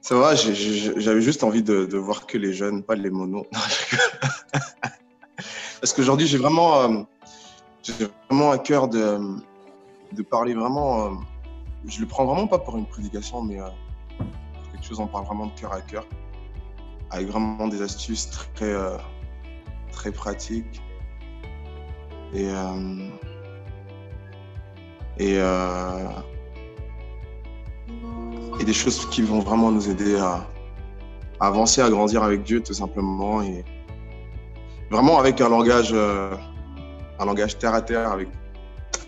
Ça va, j'avais juste envie de voir que les jeunes, pas les monos. Parce qu'aujourd'hui, j'ai vraiment à cœur de parler vraiment. Je le prends vraiment pas pour une prédication, mais pour quelque chose, on parle vraiment de cœur à cœur, avec vraiment des astuces très pratiques et, et, euh, et des choses qui vont vraiment nous aider à avancer, à grandir avec Dieu, tout simplement, et vraiment avec un langage terre à terre, avec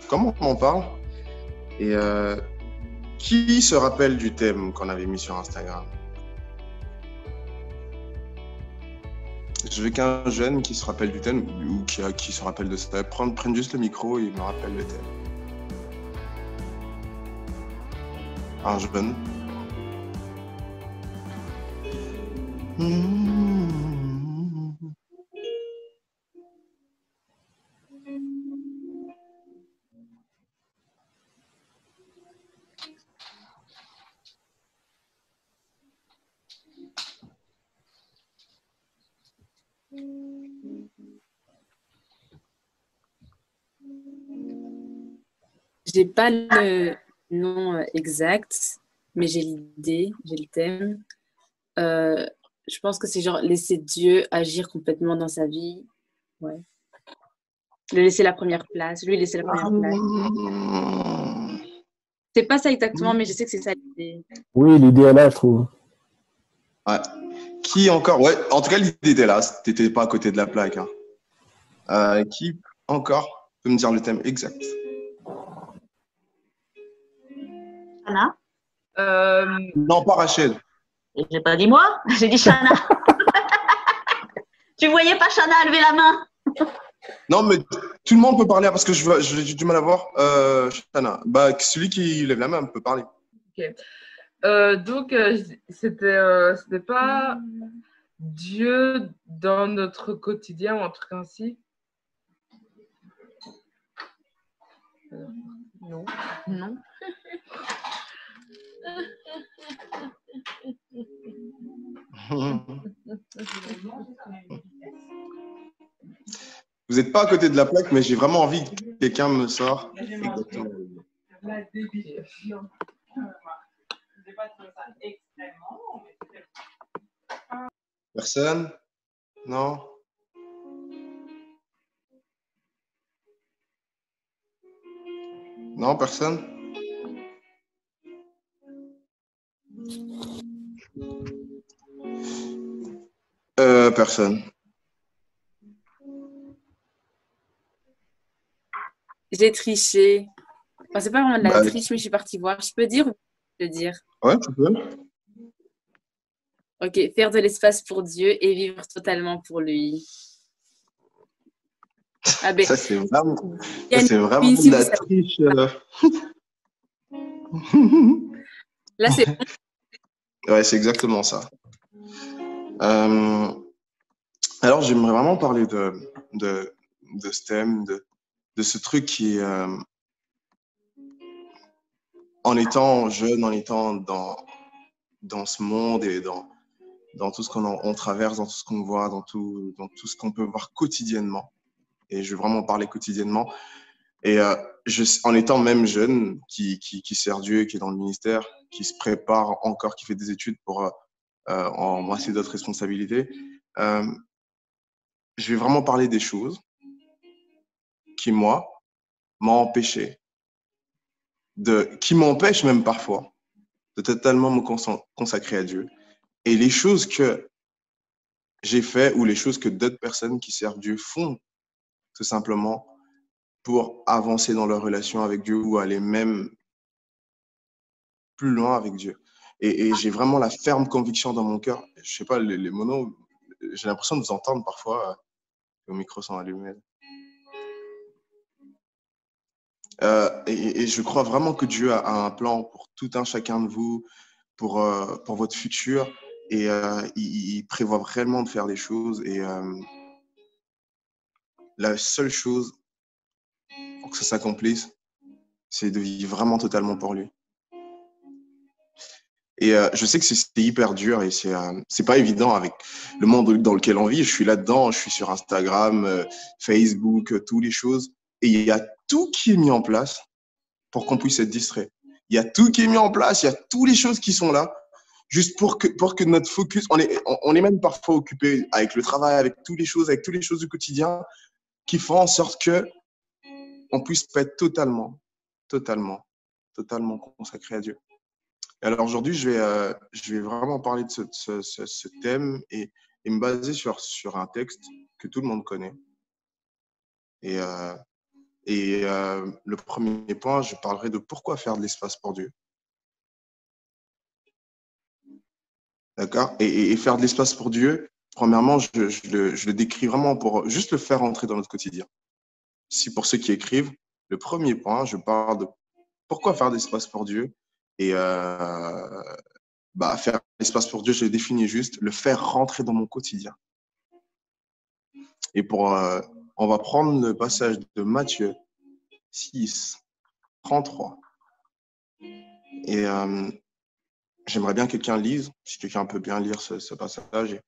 comment on en parle. Et qui se rappelle du thème qu'on avait mis sur Instagram? Je veux qu'un jeune qui se rappelle du thème ou qui se rappelle de ça, prenne juste le micro et me rappelle le thème. Un jeune. J'ai pas le nom exact, mais j'ai l'idée, j'ai le thème. Je pense que c'est genre laisser Dieu agir complètement dans sa vie. Ouais. Le laisser la première place, lui laisser la première place. C'est pas ça exactement, mais je sais que c'est ça l'idée. Oui, l'idée est là, je trouve. Ouais. Qui encore? Ouais, en tout cas, l'idée était là. T'étais pas à côté de la plaque. Hein. Qui encore peut me dire le thème exact? Shana? Non, pas Rachel. J'ai pas dit moi, j'ai dit Shana. Tu voyais pas Shana lever la main? Non, mais tout le monde peut parler parce que j'ai du mal à voir. Shana. Bah, celui qui lève la main peut parler. Ok. Donc, c'était pas Dieu dans notre quotidien ou un truc ainsi? Non. Non. Vous n'êtes pas à côté de la plaque, mais j'ai vraiment envie que quelqu'un me sorte. Exactement. Personne? Non? Non, personne? Personne. J'ai triché. Enfin, c'est pas vraiment de la triche, mais je suis partie voir. Je peux dire ou je peux dire? Ouais, tu peux. Ok, faire de l'espace pour Dieu et vivre totalement pour lui. Ah ben, ça, c'est vraiment de la triche. Là, c'est bon. Ouais, c'est exactement ça. Alors, j'aimerais vraiment parler de ce thème, de ce truc qui, en étant jeune, en étant dans ce monde et dans tout ce qu'on traverse, dans tout ce qu'on voit, dans tout ce qu'on peut voir quotidiennement. Et je veux vraiment parler quotidiennement. Et en étant même jeune, qui sert Dieu, qui est dans le ministère, qui se prépare encore, qui fait des études pour embrasser d'autres responsabilités, je vais vraiment parler des choses qui, moi, m'ont empêché, qui m'empêchent même parfois de totalement me consacrer à Dieu. Et les choses que j'ai fait ou les choses que d'autres personnes qui servent Dieu font, tout simplement, pour avancer dans leur relation avec Dieu ou aller même plus loin avec Dieu. Et j'ai vraiment la ferme conviction dans mon cœur. Je sais pas, les monos, j'ai l'impression de vous entendre parfois. Vos micros sont allumés. Et je crois vraiment que Dieu a un plan pour tout un chacun de vous, pour votre futur. Et il prévoit réellement de faire des choses. Et la seule chose pour que ça s'accomplisse, c'est de vivre vraiment totalement pour lui. Et je sais que c'est hyper dur et c'est pas évident avec le monde dans lequel on vit. Je suis là-dedans, je suis sur Instagram, Facebook, toutes les choses. Et il y a tout qui est mis en place pour qu'on puisse être distrait. Il y a tout qui est mis en place, il y a toutes les choses qui sont là, juste pour que notre focus, on est même parfois occupé avec le travail, avec toutes les choses du quotidien, qui font en sorte que on puisse pas être totalement consacré à Dieu. Et alors aujourd'hui, je vais vraiment parler de ce thème et me baser sur un texte que tout le monde connaît. Et le premier point, je parlerai de pourquoi faire de l'espace pour Dieu. D'accord? Et faire de l'espace pour Dieu, premièrement, je le décris vraiment pour juste le faire entrer dans notre quotidien. Si pour ceux qui écrivent, le premier point, je parle de pourquoi faire de l'espace pour Dieu. Et faire l'espace pour Dieu, je l'ai défini juste, le faire rentrer dans mon quotidien. Et on va prendre le passage de Matthieu 6, 33. Et j'aimerais bien que quelqu'un lise, si quelqu'un peut bien lire ce passage.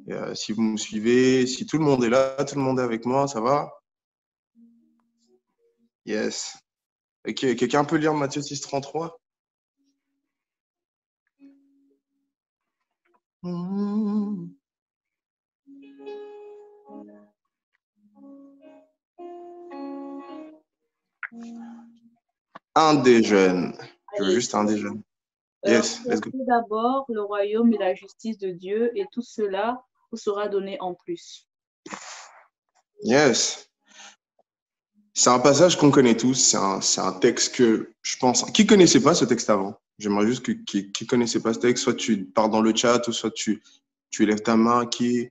Et si vous me suivez, si tout le monde est là, tout le monde est avec moi, ça va? Yes. Ok, quelqu'un peut lire Matthieu 6, 33? Un des jeunes. Je veux juste un des jeunes. Yes, let's go. D'abord le royaume et la justice de Dieu, et tout cela vous sera donné en plus. Yes. C'est un passage qu'on connaît tous. C'est un texte que je pense. Qui connaissait pas ce texte avant? J'aimerais juste qui connaissait pas ce texte, soit tu pars dans le chat, ou soit tu lèves ta main. Qui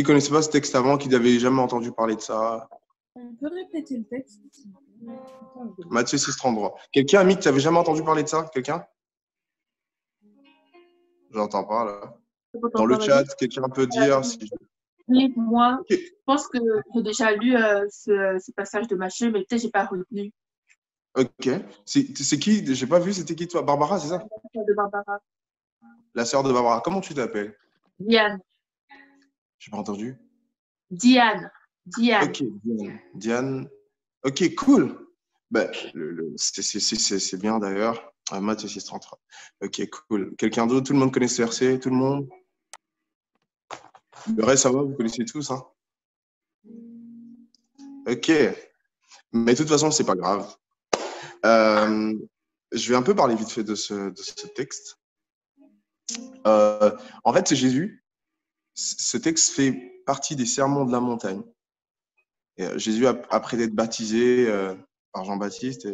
connaissait pas ce texte avant, qui n'avait jamais entendu parler de ça? On peut répéter le texte? Matthieu 6, 33. Quelqu'un, ami, tu n'avais jamais entendu parler de ça? Quelqu'un? J'entends pas, là. Dans le chat, quelqu'un peut dire si... Oui, moi, okay. Je pense que j'ai déjà lu ce passage de Matthieu, mais peut-être je n'ai pas retenu. Ok. C'est qui? Je n'ai pas vu, c'était qui toi? Barbara, c'est ça? La sœur de Barbara. La sœur de Barbara. Comment tu t'appelles? Diane. Je n'ai pas entendu. Diane. Ok, Diane. Ok, cool. Ben, c'est bien d'ailleurs. Matthieu 6, 33. Ok, cool. Quelqu'un d'autre? Tout le monde connaît ce verset? Tout le monde? Le reste, ça va? Vous connaissez tous, hein? Ok. Mais de toute façon, c'est pas grave. Je vais un peu parler vite fait de ce texte. En fait, c'est Jésus. Ce texte fait partie des sermons de la montagne. Et Jésus, après d'être baptisé par Jean-Baptiste,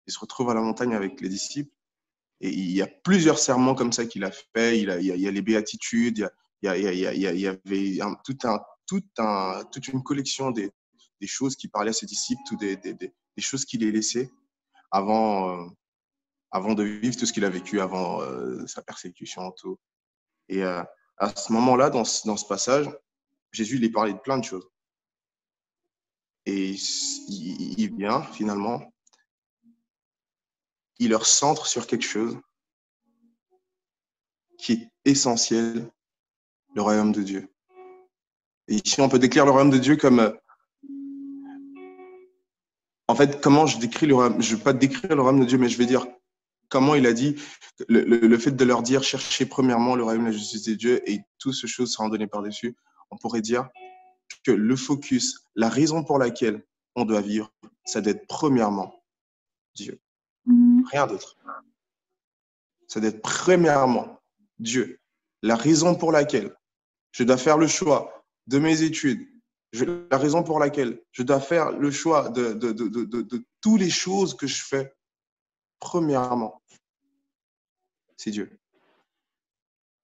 il se retrouve à la montagne avec les disciples. Et il y a plusieurs sermons comme ça qu'il a fait. Il y a les béatitudes, il y avait toute une collection des choses qui parlaient à ses disciples, des choses qu'il a laissées avant de vivre tout ce qu'il a vécu, avant sa persécution, tout. Et à ce moment-là, dans ce passage, Jésus lui parlait de plein de choses. Et il vient finalement, il leur centre sur quelque chose qui est essentiel, le royaume de Dieu. Et ici, on peut décrire le royaume de Dieu comme... en fait, comment je décris le royaume? Je ne vais pas décrire le royaume de Dieu, mais je vais dire comment il a dit, le fait de leur dire, cherchez premièrement le royaume et la justice de Dieu et toutes ces choses seront données par-dessus. On pourrait dire que le focus, la raison pour laquelle on doit vivre, c'est d'être premièrement Dieu. Rien d'autre. C'est d'être premièrement Dieu. La raison pour laquelle je dois faire le choix de mes études, la raison pour laquelle je dois faire le choix de toutes les choses que je fais, premièrement, c'est Dieu.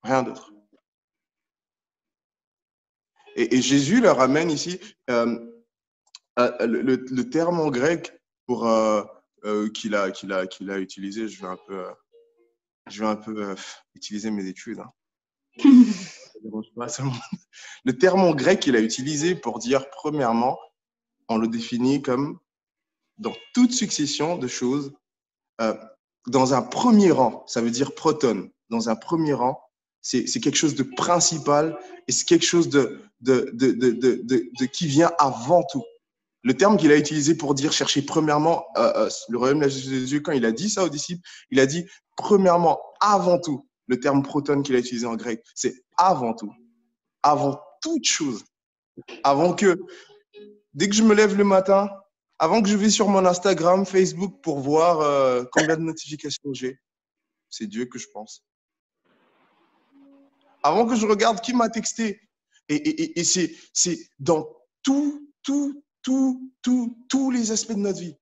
Rien d'autre. Et Jésus leur amène ici le terme en grec pour qu'il a utilisé. Je vais un peu utiliser mes études. Hein. Le terme en grec qu'il a utilisé pour dire premièrement, on le définit comme dans toute succession de choses, dans un premier rang, ça veut dire proton, dans un premier rang, c'est quelque chose de principal et c'est quelque chose qui vient avant tout. Le terme qu'il a utilisé pour dire chercher premièrement le royaume de Jésus, quand il a dit ça aux disciples, il a dit premièrement, avant tout. Le terme proton qu'il a utilisé en grec, c'est avant tout. Avant toute chose. Avant que, dès que je me lève le matin, avant que je vais sur mon Instagram, Facebook pour voir combien de notifications j'ai, c'est Dieu que je pense. Avant que je regarde qui m'a texté. Et c'est dans tous les aspects de notre vie.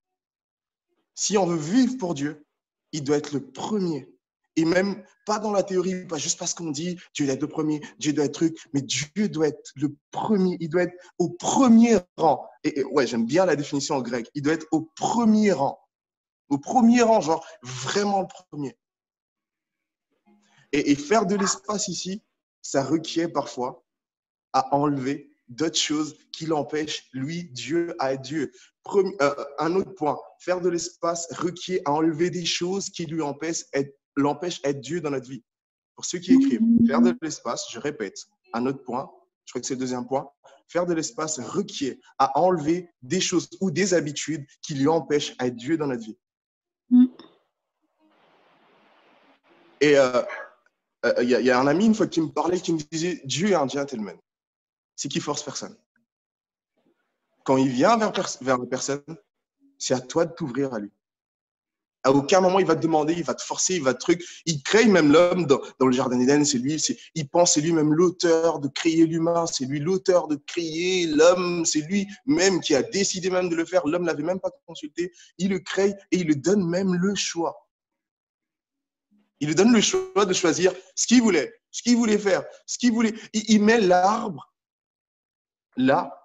Si on veut vivre pour Dieu, il doit être le premier. Et même pas dans la théorie, pas juste parce qu'on dit Dieu doit être le premier, Dieu doit être truc, mais Dieu doit être le premier, il doit être au premier rang. Et ouais, j'aime bien la définition en grec. Il doit être au premier rang. Au premier rang, genre vraiment le premier. Et faire de l'espace ici, ça requiert parfois à enlever d'autres choses qui l'empêchent, lui, Dieu, à être Dieu. Un autre point, faire de l'espace requiert à enlever des choses qui lui l'empêchent d'être Dieu dans notre vie. Pour ceux qui écrivent, faire de l'espace, je répète, un autre point, je crois que c'est le deuxième point, faire de l'espace requiert à enlever des choses ou des habitudes qui lui empêchent d'être Dieu dans notre vie. Et il y a un ami une fois qui me parlait, qui me disait, Dieu est un gentleman. C'est qu'il force personne. Quand il vient vers la personne, c'est à toi de t'ouvrir à lui. À aucun moment, il va te demander, il va te forcer, il va te truc. Il crée même l'homme dans le jardin d'Éden, c'est lui. Il pense, c'est lui-même l'auteur de créer l'humain, c'est lui l'auteur de créer l'homme, c'est lui-même qui a décidé même de le faire. L'homme ne l'avait même pas consulté. Il le crée et il lui donne même le choix. Il lui donne le choix de choisir ce qu'il voulait faire, ce qu'il voulait. Il met l'arbre là.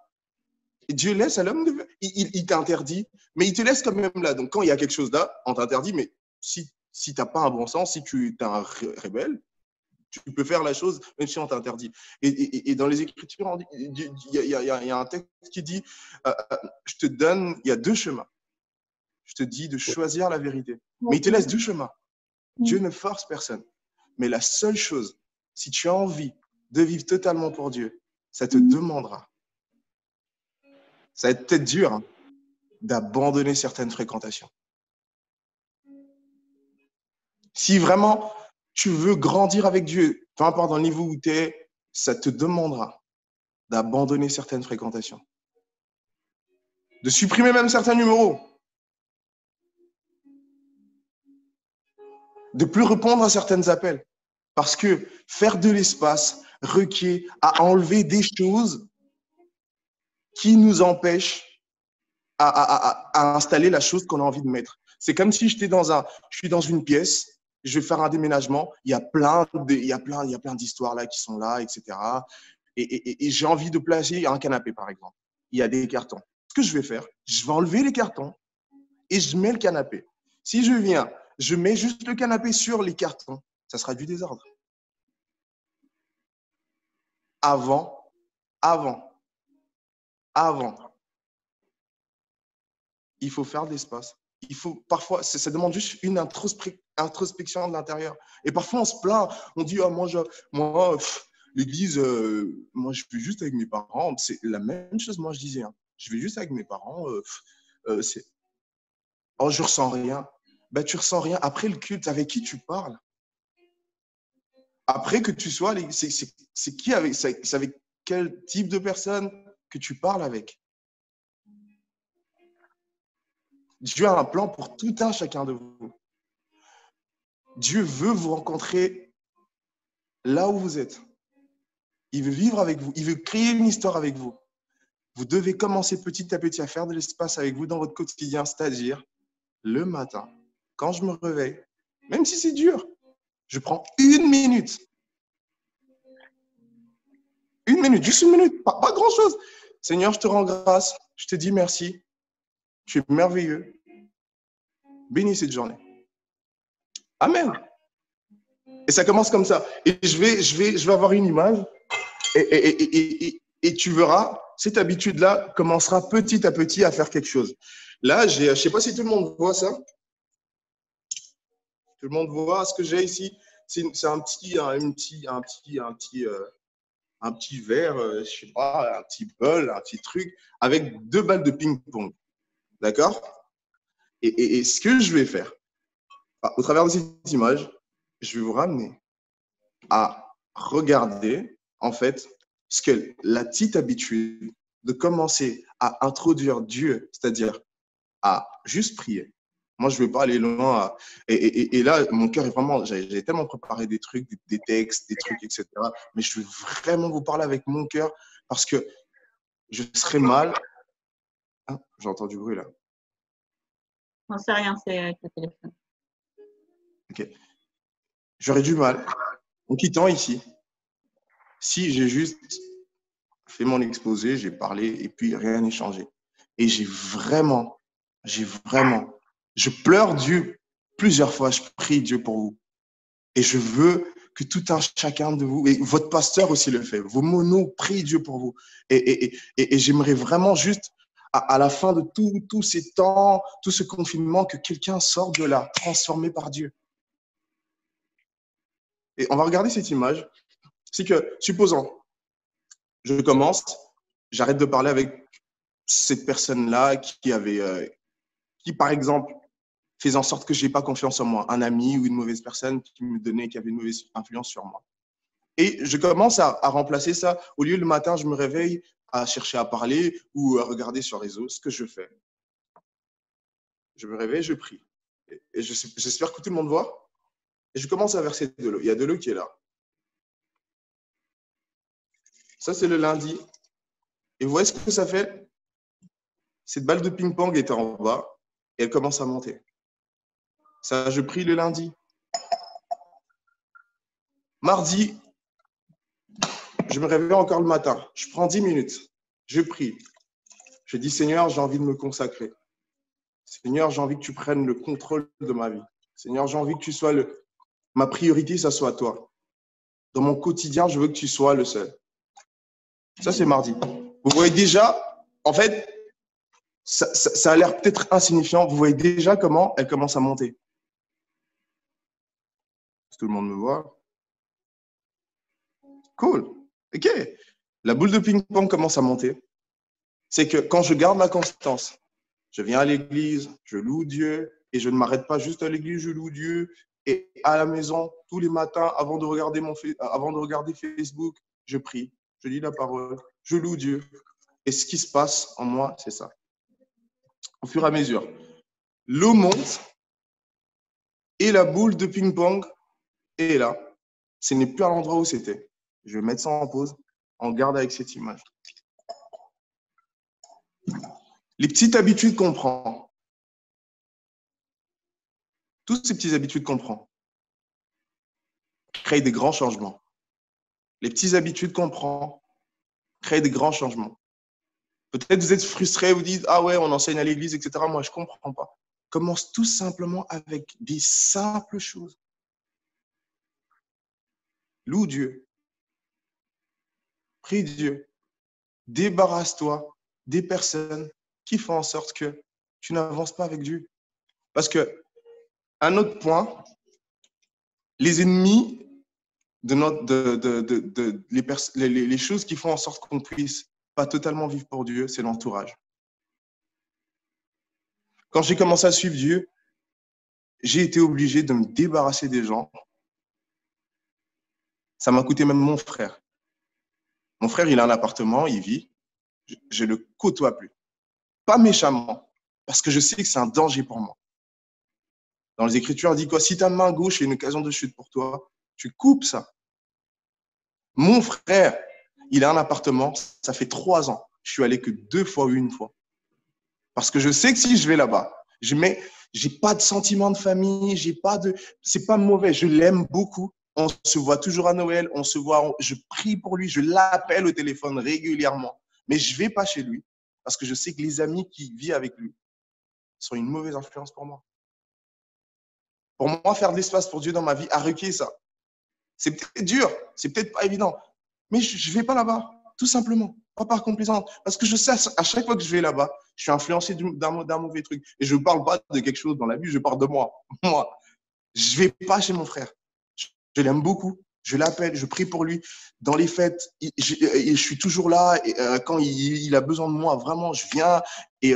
Et Dieu laisse à l'homme de faire. Il t'interdit, mais il te laisse quand même là. Donc, quand il y a quelque chose là, on t'interdit, mais si tu n'as pas un bon sens, si tu es un rebelle, tu peux faire la chose même si on t'interdit. Et dans les Écritures, il y a un texte qui dit je te donne, il y a deux chemins. Je te dis de choisir la vérité. Mais il te laisse deux chemins. Dieu ne force personne. Mais la seule chose, si tu as envie de vivre totalement pour Dieu, ça te demandera. Ça va être peut-être dur hein, d'abandonner certaines fréquentations. Si vraiment tu veux grandir avec Dieu, peu importe dans le niveau où tu es, ça te demandera d'abandonner certaines fréquentations. De supprimer même certains numéros. De plus répondre à certains appels. Parce que faire de l'espace requiert à enlever des choses qui nous empêchent à installer la chose qu'on a envie de mettre. C'est comme si je suis dans une pièce, je vais faire un déménagement, il y a plein d'histoires là qui sont là, etc. Et j'ai envie de placer un canapé, par exemple. Il y a des cartons. Ce que je vais faire, je vais enlever les cartons et je mets le canapé. Si je viens, je mets juste le canapé sur les cartons, ça sera du désordre. Avant, il faut faire de l'espace. Parfois, ça demande juste une introspection de l'intérieur. Et parfois, on se plaint. On dit, moi l'église, moi, je vais juste avec mes parents. C'est la même chose, moi, je disais. Hein. Je vais juste avec mes parents. Je ressens rien. Ben, tu ressens rien. Après le culte, avec qui tu parles? Après que tu sois, c'est qui avec, c'est avec quel type de personne que tu parles avec? Dieu a un plan pour tout un chacun de vous. Dieu veut vous rencontrer là où vous êtes. Il veut vivre avec vous. Il veut créer une histoire avec vous. Vous devez commencer petit à petit à faire de l'espace avec vous dans votre quotidien, c'est-à-dire le matin, quand je me réveille, même si c'est dur, je prends une minute. Une minute, juste une minute, pas grand-chose. Seigneur, je te rends grâce, je te dis merci. Tu es merveilleux. Bénis cette journée. Amen. Et ça commence comme ça. Et je vais avoir une image et tu verras, cette habitude-là commencera petit à petit à faire quelque chose. Là, je ne sais pas si tout le monde voit ça. Tout le monde voit ce que j'ai ici. C'est un petit verre, je sais pas, un petit bol, un petit truc, avec 2 balles de ping-pong. D'accord? Et ce que je vais faire, au travers de cette image, je vais vous ramener à regarder, en fait, ce que la petite habitude de commencer à introduire Dieu, c'est-à-dire à juste prier. Moi, je ne vais pas aller loin. Et là, mon cœur est vraiment… J'ai tellement préparé des trucs, des textes, des trucs, etc. Mais je veux vraiment vous parler avec mon cœur parce que je serais mal… Ah, j'entends du bruit là. Non, c'est rien, c'est avec le téléphone. Ok. J'aurais du mal, en quittant ici, si j'ai juste fait mon exposé, j'ai parlé et puis rien n'est changé. Et je pleure Dieu plusieurs fois, je prie Dieu pour vous. Et je veux que tout un chacun de vous, et votre pasteur aussi le fait, vos monos prient Dieu pour vous. Et j'aimerais vraiment juste, à la fin de tous ces temps, tout ce confinement, que quelqu'un sorte de là, transformé par Dieu. Et on va regarder cette image. C'est que, supposons, je commence, j'arrête de parler avec cette personne-là qui, par exemple, faisait en sorte que je n'ai pas confiance en moi, un ami ou une mauvaise personne qui avait une mauvaise influence sur moi. Et je commence à remplacer ça. Au lieu, le matin, je me réveille à chercher à parler ou à regarder sur les réseaux, ce que je fais. Je me réveille, je prie. Et j'espère que tout le monde voit. Et je commence à verser de l'eau. Il y a de l'eau qui est là. Ça, c'est le lundi. Et vous voyez ce que ça fait? Cette balle de ping-pong était en bas et elle commence à monter. Ça, je prie le lundi. Mardi, je me réveille encore le matin. Je prends 10 minutes. Je prie. Je dis, Seigneur, j'ai envie de me consacrer. Seigneur, j'ai envie que tu prennes le contrôle de ma vie. Seigneur, j'ai envie que tu sois ma priorité, ça soit toi. Dans mon quotidien, je veux que tu sois le seul. Ça, c'est mardi. Vous voyez déjà, en fait, ça a l'air peut-être insignifiant. Vous voyez déjà comment elle commence à monter. Tout le monde me voit. Cool. OK. La boule de ping-pong commence à monter. C'est que quand je garde la constance, je viens à l'église, je loue Dieu et je ne m'arrête pas juste à l'église, je loue Dieu. Et à la maison, tous les matins, avant de regarder Facebook, je prie, je lis la parole, je loue Dieu. Et ce qui se passe en moi, c'est ça. Au fur et à mesure, l'eau monte et la boule de ping-pong est là. Ce n'est plus à l'endroit où c'était. Je vais mettre ça en pause. On garde avec cette image. Les petites habitudes qu'on prend. Toutes ces petites habitudes qu'on prend créent des grands changements. Les petites habitudes qu'on prend créent des grands changements. Peut-être vous êtes frustré, vous dites « Ah ouais, on enseigne à l'église, etc. » Moi, je ne comprends pas. Commence tout simplement avec des simples choses. Loue Dieu. Prie Dieu. Débarrasse-toi des personnes qui font en sorte que tu n'avances pas avec Dieu. Parce que, un autre point, les ennemis les choses qui font en sorte qu'on ne puisse pas totalement vivre pour Dieu, c'est l'entourage. Quand j'ai commencé à suivre Dieu, j'ai été obligé de me débarrasser des gens. Ça m'a coûté même mon frère. Mon frère, il a un appartement, il vit. Je ne le côtoie plus. Pas méchamment, parce que je sais que c'est un danger pour moi. Dans les Écritures, on dit quoi? Si ta main gauche est une occasion de chute pour toi, tu coupes ça. Mon frère, il a un appartement, ça fait 3 ans. Je suis allé que 2 fois ou 1 fois. Parce que je sais que si je vais là-bas, j'ai pas de sentiment de famille, c'est pas mauvais, je l'aime beaucoup. On se voit toujours à Noël, je prie pour lui, je l'appelle au téléphone régulièrement. Mais je vais pas chez lui parce que je sais que les amis qui vivent avec lui sont une mauvaise influence pour moi. Pour moi, faire de l'espace pour Dieu dans ma vie, arrêter ça. C'est peut-être dur, c'est peut-être pas évident, mais je ne vais pas là-bas, tout simplement, pas par complaisance. Parce que je sais, à chaque fois que je vais là-bas, je suis influencé d'un mauvais truc. Et je ne parle pas de quelque chose dans la vie, je parle de moi. Moi, Je ne vais pas chez mon frère. Je l'aime beaucoup. Je l'appelle, je prie pour lui. Dans les fêtes, je suis toujours là. Et, quand il a besoin de moi, vraiment, je viens et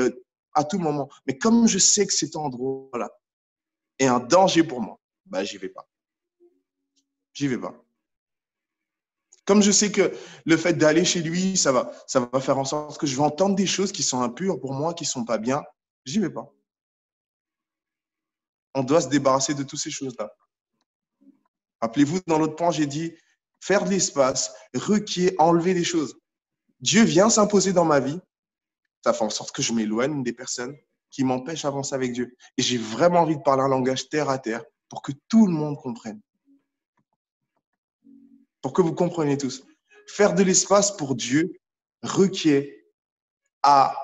à tout moment. Mais comme je sais que cet endroit-là est un danger pour moi, bah, j'y vais pas. J'y vais pas. Comme je sais que le fait d'aller chez lui, ça va faire en sorte que je vais entendre des choses qui sont impures pour moi, qui ne sont pas bien, j'y vais pas. On doit se débarrasser de toutes ces choses-là. Rappelez-vous, dans l'autre point, j'ai dit faire de l'espace, requiert, enlever des choses. Dieu vient s'imposer dans ma vie, ça fait en sorte que je m'éloigne des personnes qui m'empêchent d'avancer avec Dieu. Et j'ai vraiment envie de parler un langage terre à terre pour que tout le monde comprenne. Pour que vous compreniez tous. Faire de l'espace pour Dieu requiert à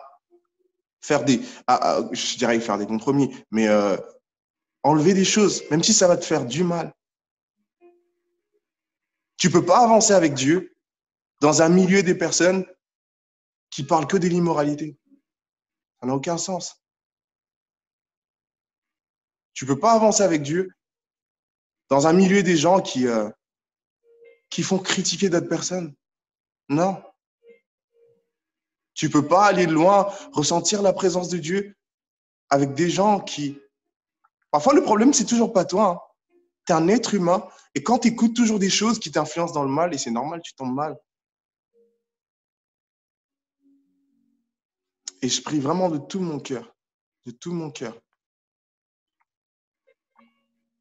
faire je dirais faire des compromis, mais enlever des choses, même si ça va te faire du mal. Tu ne peux pas avancer avec Dieu dans un milieu des personnes qui parlent que de l'immoralité. Ça n'a aucun sens. Tu ne peux pas avancer avec Dieu dans un milieu des gens qui font critiquer d'autres personnes. Non. Tu ne peux pas aller loin, ressentir la présence de Dieu avec des gens qui… Parfois, le problème, c'est toujours pas toi. Hein. Tu es un être humain et quand tu écoutes toujours des choses qui t'influencent dans le mal, et c'est normal, tu tombes mal. Et je prie vraiment de tout mon cœur,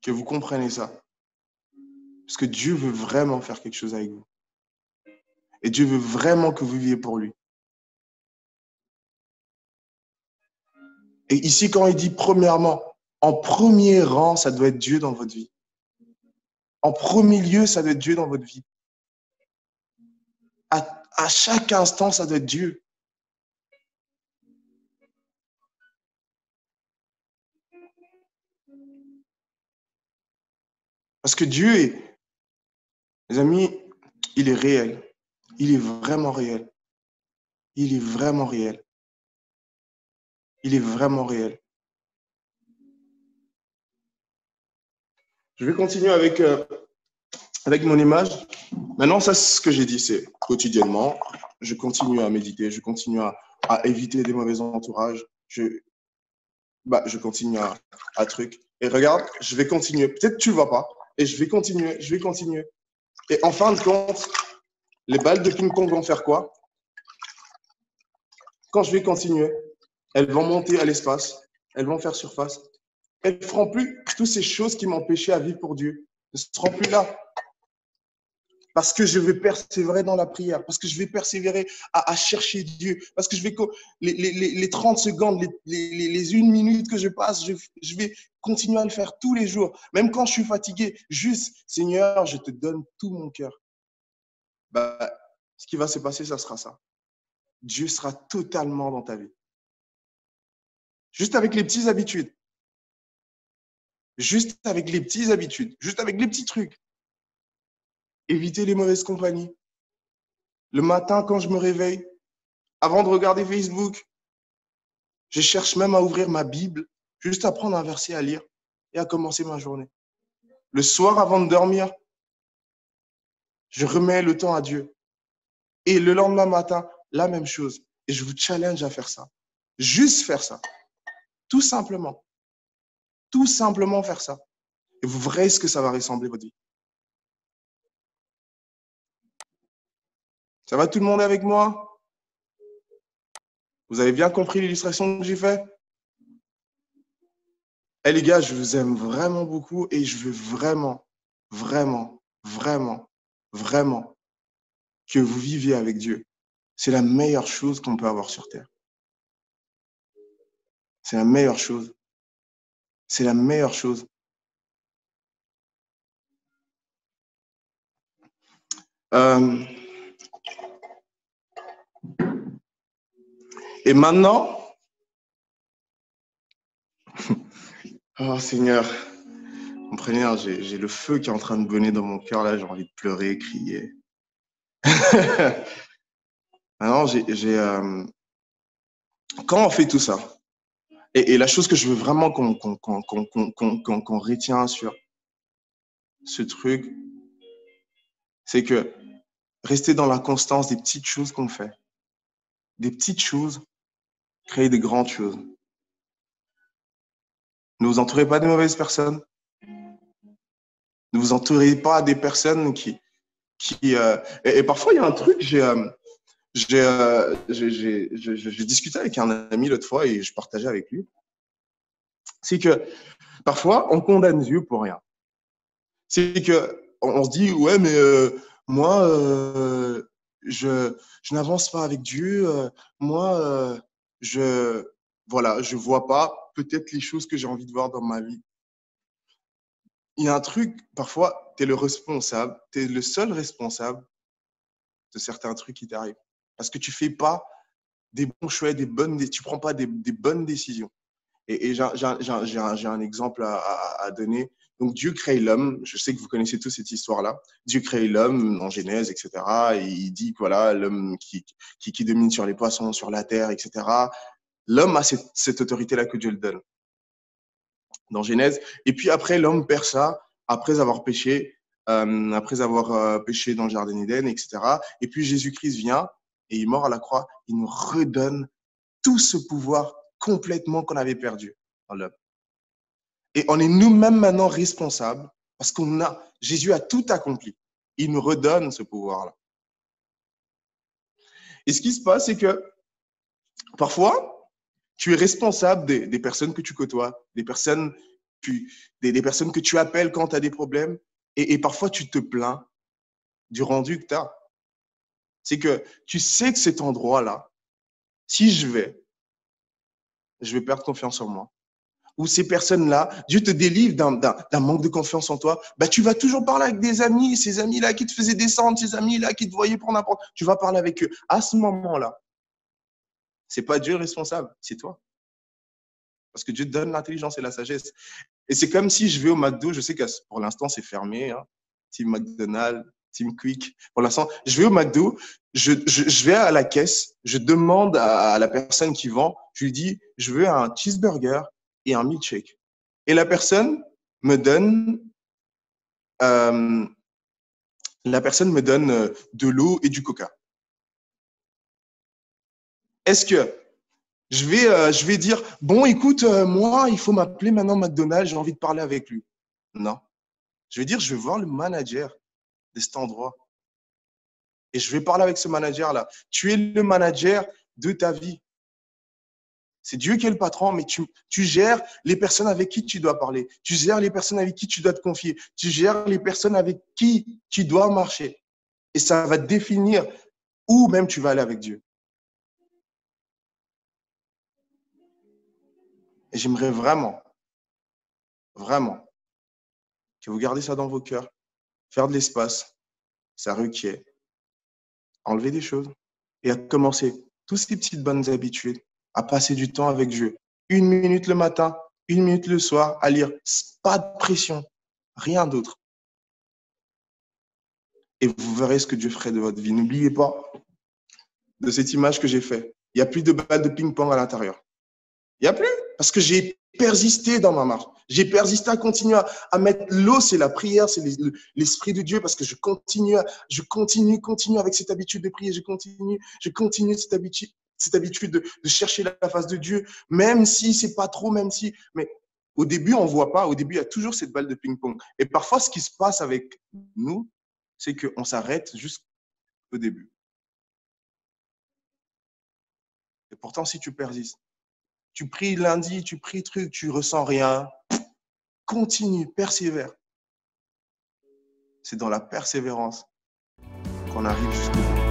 que vous compreniez ça. Parce que Dieu veut vraiment faire quelque chose avec vous. Et Dieu veut vraiment que vous viviez pour lui. Et ici, quand il dit premièrement, en premier rang, ça doit être Dieu dans votre vie. En premier lieu, ça doit être Dieu dans votre vie. À chaque instant, ça doit être Dieu. Parce que Dieu est, les amis, il est réel. Il est vraiment réel. Il est vraiment réel. Il est vraiment réel. Je vais continuer avec mon image. Maintenant, ça, c'est ce que j'ai dit, c'est quotidiennement, je continue à méditer, je continue à éviter des mauvais entourages, je continue à truc. Et regarde, je vais continuer. Peut-être que tu ne vois pas. Et je vais continuer. Et en fin de compte, les balles de ping-pong vont faire quoi? Quand je vais continuer, elles vont monter à l'espace, elles vont faire surface. Elles ne feront plus toutes ces choses qui m'empêchaient à vivre pour Dieu. Elles ne seront plus là. Parce que je vais persévérer dans la prière, parce que je vais persévérer à chercher Dieu, parce que je vais les 30 secondes, les 1 minute que je passe, je vais continuer à le faire tous les jours. Même quand je suis fatigué, juste, Seigneur, je te donne tout mon cœur. Ce qui va se passer, ça sera ça. Dieu sera totalement dans ta vie. Juste avec les petites habitudes. Juste avec les petits trucs. Éviter les mauvaises compagnies. Le matin, quand je me réveille, avant de regarder Facebook, je cherche même à ouvrir ma Bible, juste à prendre un verset à lire et à commencer ma journée. Le soir, avant de dormir, je remets le temps à Dieu. Et le lendemain matin, la même chose. Et je vous challenge à faire ça. Juste faire ça. Tout simplement. Tout simplement faire ça. Et vous verrez ce que ça va ressembler votre vie. Ça va tout le monde avec moi? Vous avez bien compris l'illustration que j'ai faite? Eh les gars, je vous aime vraiment beaucoup et je veux vraiment, vraiment, vraiment, vraiment que vous viviez avec Dieu. C'est la meilleure chose qu'on peut avoir sur Terre. C'est la meilleure chose. C'est la meilleure chose. Et maintenant, oh Seigneur, comprenez, j'ai le feu qui est en train de brûler dans mon cœur, là, j'ai envie de pleurer, crier. Maintenant, quand on fait tout ça, Et la chose que je veux vraiment qu'on retient sur ce truc, c'est que rester dans la constance des petites choses qu'on fait. Des petites choses créent de grandes choses. Ne vous entourez pas de mauvaises personnes. Ne vous entourez pas des personnes et parfois, il y a un truc, j'ai discuté avec un ami l'autre fois et je partageais avec lui. C'est que parfois, on condamne Dieu pour rien. C'est qu'on se dit, ouais, mais moi, je n'avance pas avec Dieu. Moi, je vois pas peut-être les choses que j'ai envie de voir dans ma vie. Il y a un truc, parfois, tu es le responsable, tu es le seul responsable de certains trucs qui t'arrivent. Parce que tu fais pas des bons choix, tu prends pas des bonnes décisions. Et j'ai un exemple à donner. Donc, Dieu crée l'homme. Je sais que vous connaissez tous cette histoire-là. Dieu crée l'homme en Genèse, etc. Et il dit que voilà, l'homme qui domine sur les poissons, sur la terre, etc. L'homme a cette autorité-là que Dieu le donne dans Genèse. Et puis après, l'homme perd ça après avoir péché dans le Jardin d'Éden, etc. Et puis Jésus-Christ vient et il meurt à la croix. Il nous redonne tout ce pouvoir complètement qu'on avait perdu dans l'homme. Et on est nous-mêmes maintenant responsables parce Jésus a tout accompli. Il nous redonne ce pouvoir-là. Et ce qui se passe, c'est que parfois, tu es responsable des personnes que tu côtoies, des personnes que tu appelles quand tu as des problèmes. Et parfois, tu te plains du rendu que tu as. C'est que tu sais que cet endroit-là, si je vais perdre confiance en moi. Ou ces personnes-là, Dieu te délivre d'un manque de confiance en toi, bah, tu vas toujours parler avec des amis, ces amis-là qui te faisaient descendre, ces amis-là qui te voyaient pour n'importe. Tu vas parler avec eux. À ce moment-là, c'est pas Dieu le responsable, c'est toi. Parce que Dieu te donne l'intelligence et la sagesse. Et c'est comme si je vais au McDo, je sais que pour l'instant, c'est fermé, hein. Team McDonald's, Team Quick. Pour l'instant, je vais au McDo, je vais à la caisse, je demande à la personne qui vend, je lui dis, je veux un cheeseburger et un milkshake. Et la personne me donne de l'eau et du coca. Est-ce que je vais dire, bon, écoute, moi, il faut m'appeler maintenant McDonald's, j'ai envie de parler avec lui. Non. Je vais dire, je vais voir le manager de cet endroit. Et je vais parler avec ce manager-là. Tu es le manager de ta vie. C'est Dieu qui est le patron, mais tu gères les personnes avec qui tu dois parler. Tu gères les personnes avec qui tu dois te confier. Tu gères les personnes avec qui tu dois marcher. Et ça va définir où même tu vas aller avec Dieu. Et j'aimerais vraiment, vraiment que vous gardez ça dans vos cœurs. Faire de l'espace, ça requiert enlever des choses et à commencer toutes ces petites bonnes habitudes, à passer du temps avec Dieu. 1 minute le matin, 1 minute le soir, à lire. Pas de pression, rien d'autre. Et vous verrez ce que Dieu ferait de votre vie. N'oubliez pas de cette image que j'ai faite. Il n'y a plus de balles de ping-pong à l'intérieur. Il n'y a plus, parce que j'ai persisté dans ma marche. J'ai persisté à continuer à mettre l'eau, c'est la prière, c'est l'Esprit de Dieu, parce que je continue avec cette habitude de prier, je continue cette habitude de chercher la face de Dieu, même si c'est pas trop, mais au début, on voit pas, au début, il y a toujours cette balle de ping-pong. Et parfois, ce qui se passe avec nous, c'est qu'on s'arrête juste au début. Et pourtant, si tu persistes, tu pries lundi, tu pries truc, tu ressens rien. Continue, persévère. C'est dans la persévérance qu'on arrive jusqu'au bout.